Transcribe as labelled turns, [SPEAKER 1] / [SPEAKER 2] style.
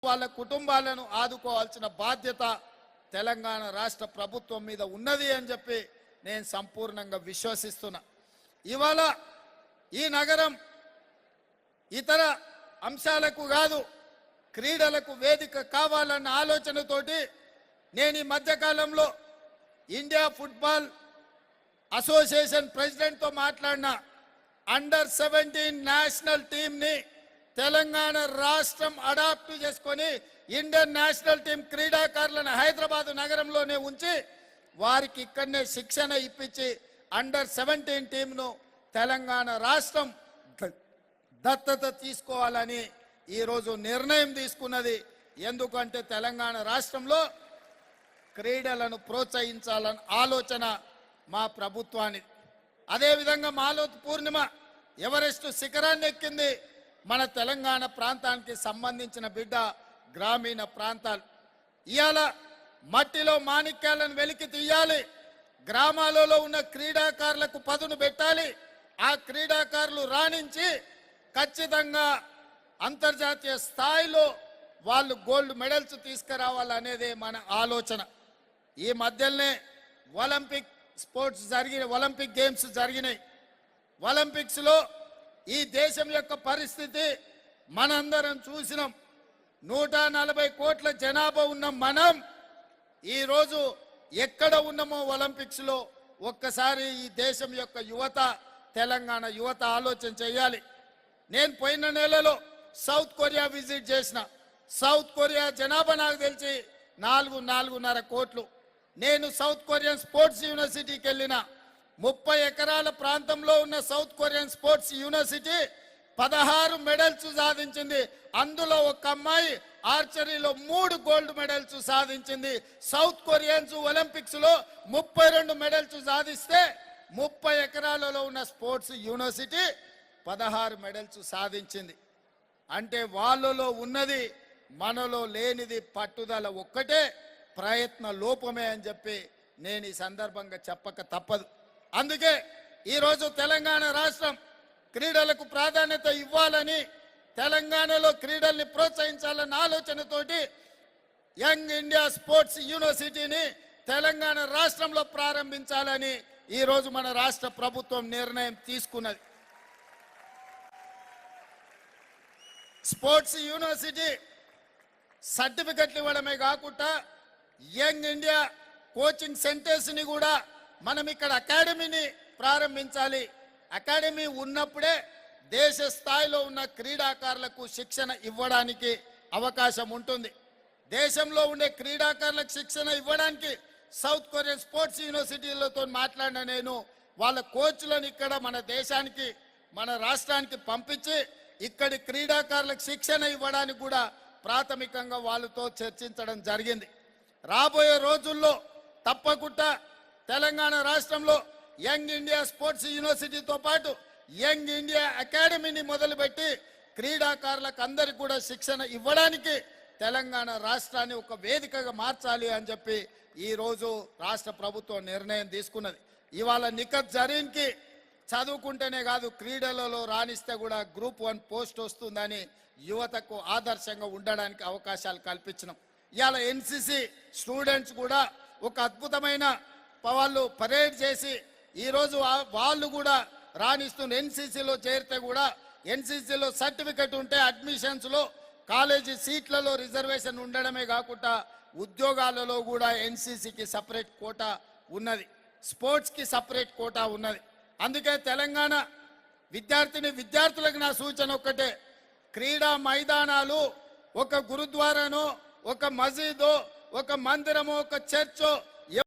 [SPEAKER 1] వాళ్ళ కుటుంబాలను ఆదుకోవాల్సిన బాధ్యత తెలంగాణ రాష్ట్ర ప్రభుత్వం మీద ఉన్నది అని చెప్పి నేను సంపూర్ణంగా విశ్వసిస్తున్నా. ఇవాళ ఈ నగరం ఇతర అంశాలకు కాదు, క్రీడలకు వేదిక కావాలన్న ఆలోచనతోటి నేను ఈ మధ్యకాలంలో ఇండియా ఫుట్బాల్ అసోసియేషన్ ప్రెసిడెంట్తో మాట్లాడిన అండర్-17 నేషనల్ టీంని తెలంగాణ రాష్ట్రం అడాప్ట్ చేసుకొని ఇండియన్ నేషనల్ టీం క్రీడాకారులను హైదరాబాద్ నగరంలోనే ఉంచి వారికి ఇక్కడనే శిక్షణ ఇప్పించి అండర్-17 టీంను తెలంగాణ రాష్ట్రం దత్తత తీసుకోవాలని ఈరోజు నిర్ణయం తీసుకున్నది. ఎందుకంటే తెలంగాణ రాష్ట్రంలో క్రీడలను ప్రోత్సహించాలన్న ఆలోచన మా ప్రభుత్వానికి. అదేవిధంగా మాలోత్ పూర్ణిమ ఎవరెస్ట్ శిఖరాన్ని ఎక్కింది. మన తెలంగాణ ప్రాంతానికి సంబంధించిన బిడ్డ గ్రామీణ ప్రాంతాలు. ఇవాళ మట్టిలో మాణిక్యాలను వెలికి తీయాలి. గ్రామాలలో ఉన్న క్రీడాకారులకు పదును పెట్టాలి. ఆ క్రీడాకారులు రాణించి ఖచ్చితంగా అంతర్జాతీయ స్థాయిలో వాళ్ళు గోల్డ్ మెడల్స్ తీసుకురావాలనేదే మన ఆలోచన. ఈ మధ్యలోనే ఒలింపిక్ గేమ్స్ జరిగినాయి. ఒలింపిక్స్లో ఈ దేశం యొక్క పరిస్థితి మనందరం చూసినాం. 140 కోట్ల జనాభా ఉన్న మనం ఈరోజు ఎక్కడ ఉన్నామో ఒలింపిక్స్లో ఒక్కసారి ఈ దేశం యొక్క యువత, తెలంగాణ యువత ఆలోచన చేయాలి. నేను పోయిన నెలలో సౌత్ కొరియా విజిట్ చేసిన. సౌత్ కొరియా జనాభా నాకు తెలిసి 4.5 కోట్లు. నేను సౌత్ కొరియన్ స్పోర్ట్స్ యూనివర్సిటీకి వెళ్ళిన. 30 ఎకరాల ప్రాంతంలో ఉన్న south Korean sports university 16 medals సాధించింది. అందులో ఒక అమ్మాయి ఆర్చరీలో 3 గోల్డ్ మెడల్స్ సాధించింది. సౌత్ కొరియన్స్ ఒలింపిక్స్ లో 32 మెడల్స్ సాధిస్తే 30 ఎకరాలలో ఉన్న స్పోర్ట్స్ యూనివర్సిటీ 16 మెడల్స్ సాధించింది. అంటే వాళ్ళలో ఉన్నది మనలో లేనిది పట్టుదల ఒక్కటే, ప్రయత్న లోపమే అని చెప్పి నేను ఈ సందర్భంగా చెప్పక తప్పదు. అందుకే ఈరోజు తెలంగాణ రాష్ట్రం క్రీడలకు ప్రాధాన్యత ఇవ్వాలని, తెలంగాణలో క్రీడల్ని ప్రోత్సహించాలన్న ఆలోచనతోటి యంగ్ ఇండియా స్పోర్ట్స్ యూనివర్సిటీని తెలంగాణ రాష్ట్రంలో ప్రారంభించాలని ఈరోజు మన రాష్ట్ర ప్రభుత్వం నిర్ణయం తీసుకున్నది. స్పోర్ట్స్ యూనివర్సిటీ సర్టిఫికెట్లు ఇవ్వడమే కాకుండా యంగ్ ఇండియా కోచింగ్ సెంటర్స్ని కూడా మనం ఇక్కడ అకాడమీని ప్రారంభించాలి. అకాడమీ ఉన్నప్పుడే దేశ స్థాయిలో ఉన్న క్రీడాకారులకు శిక్షణ ఇవ్వడానికి అవకాశం ఉంటుంది. దేశంలో ఉండే క్రీడాకారులకు శిక్షణ ఇవ్వడానికి సౌత్ కొరియన్ స్పోర్ట్స్ యూనివర్సిటీలతో మాట్లాడిన నేను వాళ్ళ కోచ్లను ఇక్కడ మన దేశానికి, మన రాష్ట్రానికి పంపించి ఇక్కడి క్రీడాకారులకు శిక్షణ ఇవ్వడానికి కూడా ప్రాథమికంగా వాళ్ళతో చర్చించడం జరిగింది. రాబోయే రోజుల్లో తప్పకుండా తెలంగాణ రాష్ట్రంలో యంగ్ ఇండియా స్పోర్ట్స్ యూనివర్సిటీతో పాటు యంగ్ ఇండియా అకాడమీని మొదలుపెట్టి క్రీడాకారులకు అందరికీ కూడా శిక్షణ ఇవ్వడానికి తెలంగాణ రాష్ట్రాన్ని ఒక వేదికగా మార్చాలి అని చెప్పి ఈరోజు రాష్ట్ర ప్రభుత్వం నిర్ణయం తీసుకున్నది. ఇవాళ నిఖత్ జరీన్కి చదువుకుంటేనే కాదు, క్రీడలలో రాణిస్తే కూడా గ్రూప్ 1 పోస్ట్ వస్తుందని యువతకు ఆదర్శంగా ఉండడానికి అవకాశాలు కల్పించినాం. ఇవాళ ఎన్సిసి స్టూడెంట్స్ కూడా ఒక అద్భుతమైన వాళ్ళు పరేడ్ చేసి ఈరోజు వాళ్ళు కూడా రాణిస్తున్న. ఎన్సిసిలో చేరితే కూడా ఎన్సిసిలో సర్టిఫికెట్ ఉంటే అడ్మిషన్స్లో కాలేజీ సీట్లలో రిజర్వేషన్ ఉండడమే కాకుండా ఉద్యోగాలలో కూడా ఎన్సిసికి సపరేట్ కోటా ఉన్నది, స్పోర్ట్స్కి సపరేట్ కోటా ఉన్నది. అందుకే తెలంగాణ విద్యార్థులకు నా సూచన ఒక్కటే, క్రీడా మైదానాలు ఒక గురుద్వారానో, ఒక మసీదో, ఒక మందిరమో, ఒక చర్చో